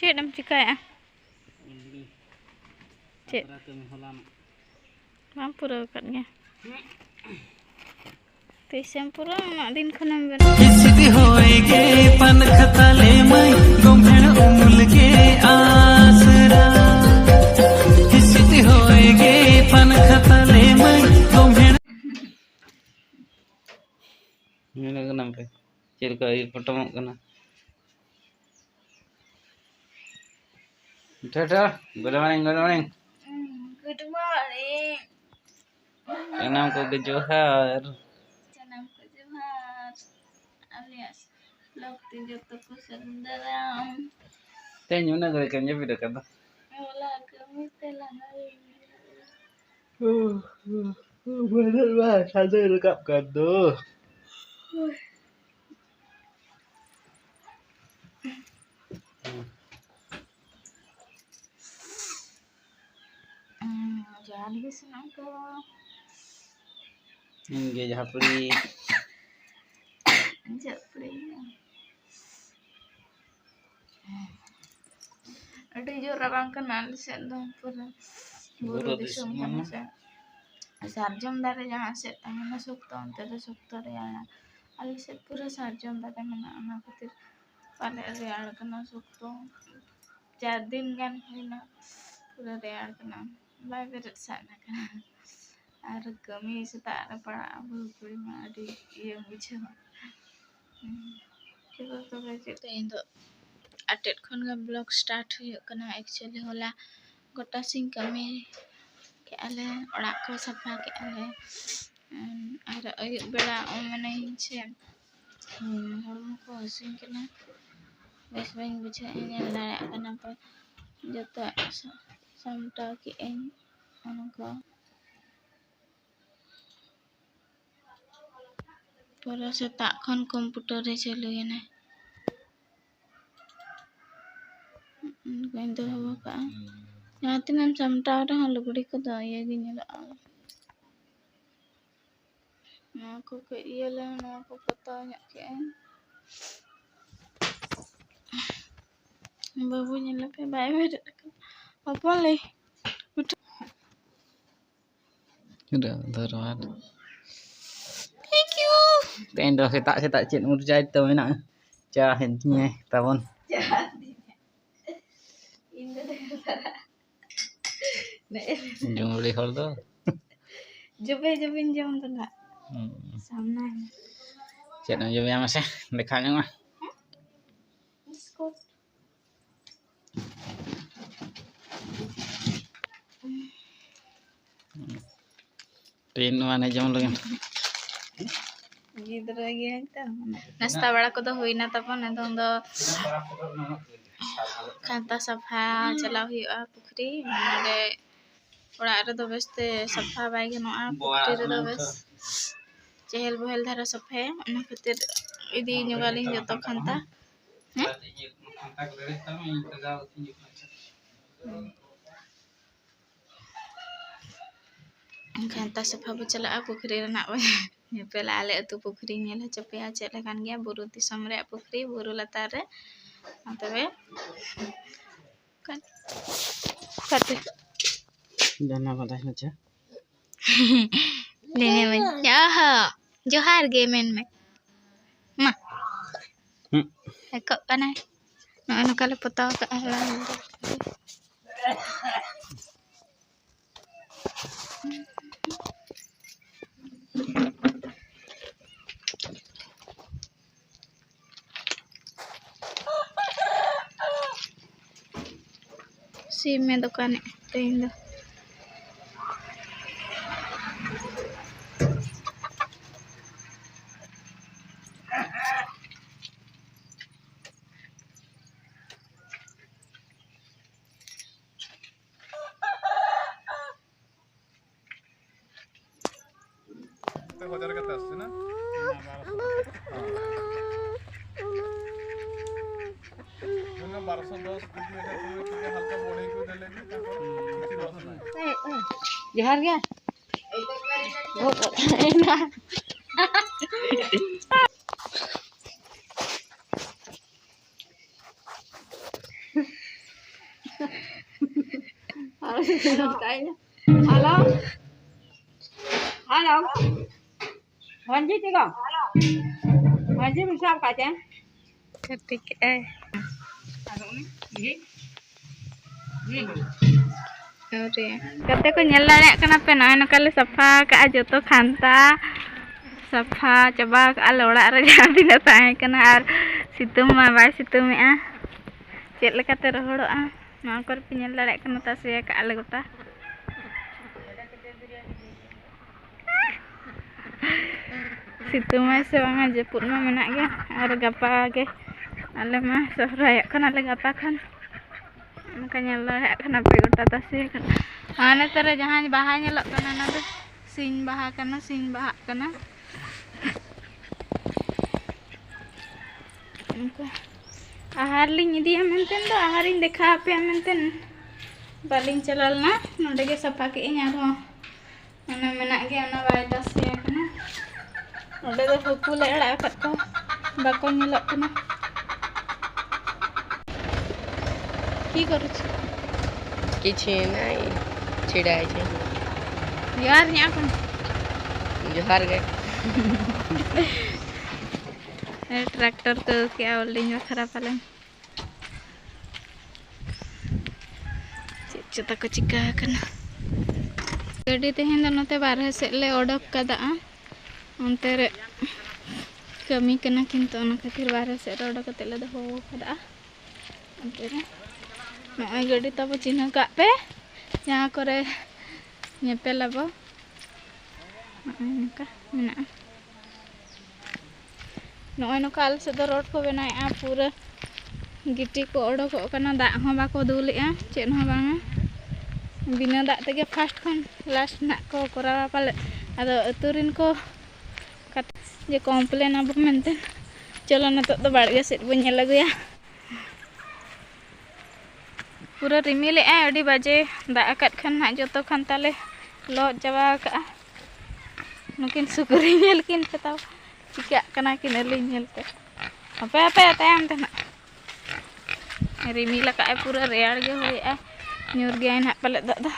Cik dam cikai Cik. Mampura katnya. Tisempura mak din khonam ben. किसकी होएगे पन खतले में गोमहण उमल के आसरा किसकी होएगे पन खतले में गोमहण ini kenapa cirka air pertama kena Dadah, good morning. Good morning. Enam ko ke Johar. Janam ko Johar. Alias Lok tinjau toko sendaram. Tanya na gaya kanya video kata. Wala kami telah hari. Bener lah, saya rekap kado. Jangan kesenang ko. Ini japri. Japri. Ada jo orang kenal set dong pura. Buru disum kan set. Sarjam dari jangan set mana sukto antara sukto real. Ali set pura sarjam dari mana anak kecil. Pada real kena sukto. Jadin kan hina pura real kena. Baik berat sana kan. Ada kami setak ada para abu prima di yang bicara. Kita tu bercerita untuk update kon ka blog start huyuk kana actually hola gota sing kami ke ale orak ko safa ke ale ada ayuk bela mane hinche hormo ko sing kena bes bang bicha ini la kana pa jota samta ke en onko pura setak kon komputer e chalu yana kain to haba ka yatin am samta ra lugdi ko da ye gi nyala na ko ke ye la na ko pata nya ke babu nyala pe bai me apa le Sudah, terus. thank you Tendo setak cik murjai tu enak. Jahin nya tawon. Jom beli hal tu. Jube jam tu nak. Sama. Cik nak jom yang masih dekatnya mah. Biskut. Tin mana jam lagi. Gitu lagi tu. Nasta bala ko to huina tapon edong do khanta safa chala huyu'a pukri mane orak re do beste safa bai gano'a pukri re do bes chehel bohel dhara safa ona khatir idi nyogalin joto khanta khanta safa bu chala pukri re nak pela ale tu pukri nyela chape ache lekan gya buru disam re pukri buru latar re tabe kan kate Dana pada saja. nene men johar ge men me ma ekok kana no kala potong ke ala si me dukan tendo हजार का दस ना ना 1210 हल्का बढ़े को देले भी किसी रस ना johar gya Halo. Halo. Wanji tiga. Wanji bisa apa aja? ketik kate ko nyel dareyak kana pe na kale safa ka joto khanta safa chaba ka ale orak re jahan tina tahe kana ar situng ma bai situmea chet lekate rohoroa na kor pe nyel dareyak kana ta se ka ale gota situng ma se banga jeput ma menak ge ar gapa ge ale mah sohrayak kan ale gapa kan makanya lo ya kenapa gota tasnya kan ane tere jahan bahannya lo kana nado sin baha kana ahar ling idi amenten do aharin dekha ape amenten baling chalal na node ge safa ke nyaro ana menak ge ana bai tasya kana node do hukule ala kat ko bako nyelok kana की करू छी किछि नै छिड़ाय छै यार यहाँ कौन जोहार गए ट्रैक्टर तो क्या होल्डिंग में खराब पालन चेता को चिका करना गड्डी तेहन दो नते बारह से ले ओडक कदा उनते रे कमी करना किंतु उन खातिर बारह से ओडक कते ले दो कदा उनते रे नय गड्डी तब चिन्ह का पे जहाँ करे nyepel apa naka mena noy no kal se do road ko benai a pura giti ko odok kana dak ho ba ko duli a chet ho banga bina dak tege fast kon last nak ko korawa pale ado aturin ko kat je komplain apa menten chalo nato do badge set bo nyel lagu ya पूरा रिमिल अड़ी बजे दाकत खान ना जो खान ताले लो चाबा का नुकिन सुकुरी nail किन पताव चिका कना किन अली नेल पे अपे अपे तायम तना रिमिल का पूरा रेयाड़ गे होया न्यूर गे ना पले दा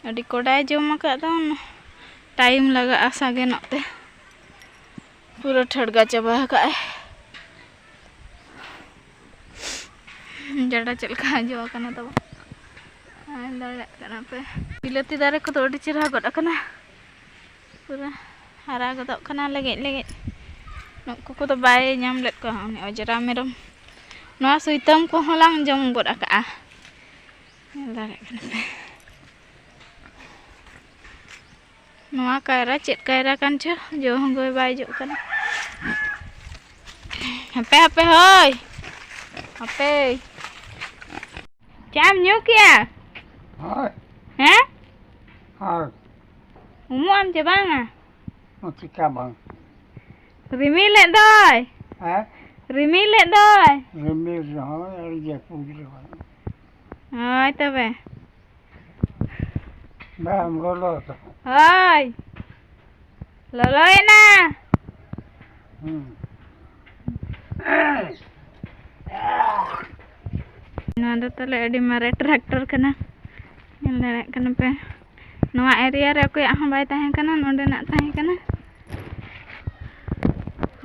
अड़ी कोडाय जमा का दा टाइम लगा आसागे नते पूरा ठड़गा चबा का जड़ा चलका जो कना तब पे बिलती दारे को तो चिरा गड कना पूरा हरा गद कना लगे लगे नको को तो बाय नाम लेट को ने अजरा मेरम नवा सुइतम को हलांग जम गड का दारे कना पे नवा कायरा चेत कायरा कान छ जो हंगोय बाय जो कना हपे हपे होय हपे चाम न्यू किया हाय हैं हाय उमु am je banga चिका Bang rimil lek doy है rimil lek doy रिमिल रहो और ये पूछ रहो hoy tobe मैं हम लो तो hoy loloy na नवा दो तले अडी मारे ट्रैक्टर कना नेल दाड़े कना पे नवा एरिया रे कोई आहा बाय ताहे कना नोंडे ना ताहे कना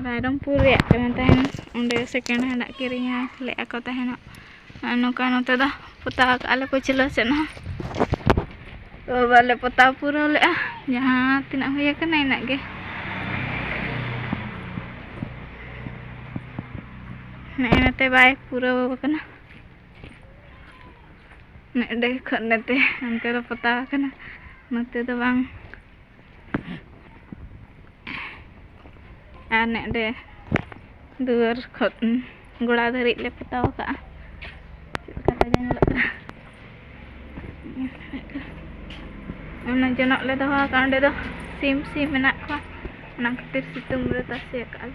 रायरंगपुर रे कना ताहे ओंडे सेकेंड हैंड किरिया ले को ताहे ना नोका नोते दा पता आले को चलो से ना तो बाले पता पूरा ले जहां तिना होया कना इना गे नते बाय पूरा कना नेडे खनते अंते तो पता कना नते तो बांग आ नेडे दुआर खत गोड़ा धरी ले पता का कता जन लगा जनक ले दो कांडे दो सिम सिम मेना को ना खातिर सितुंग रे तासे काल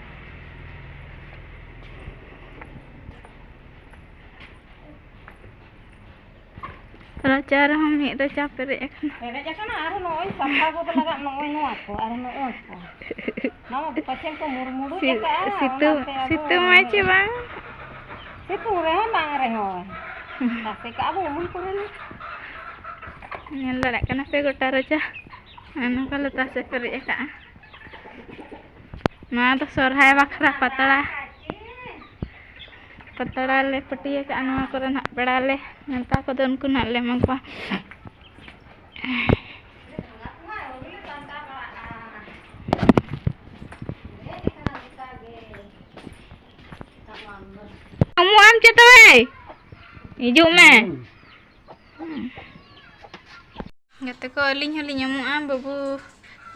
raca rehom mi raca perek kan. Perej kan aru noy sapa ko talaga noy no ako aru noy ko. Nama pacen ko muru-muru ka. Situ macam bang. Situ rehon bang rehon. Tapi ka abu mun ko ni. Nyala kan apa gota raca. Anu kalau tas perek ka. Nah, तो सोरहाय बाखरा पतड़ा ले पटिया के अनवा करे ना पेड़ा ले नेता को दोन को ना ले मंगवा kamu am cete we hijau me ngate ko linya mu am babu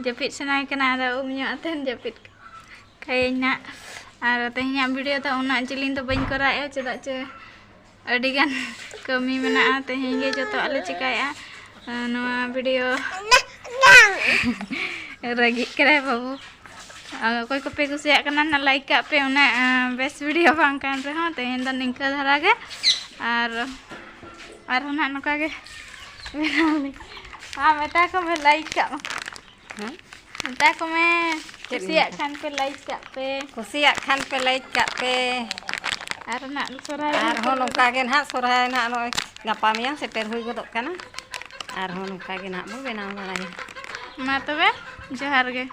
japit senai kena ada umnya aten japit kayaknya ada tehnya video ta una jilin to bain kora ya cedak ce adigan kami mena tehnya joto ale cikaya noa video ragi kere babu कोई को पे कुसिया कना ना like का पे उना best video बांग कान रे हो तेन द निंका धरा गे और ना नका गे हां बेटा को मैं लाइक का बेटा को मैं कुसिया खान पे लाइक का पे और ना सोराय आर हो नोका गे ना सोराय ना नो गपा मियां सेटर हुई गोदक काना आर हो नोका गे ना बो बेनाव बाड़ाय मा तबे जोहार गे।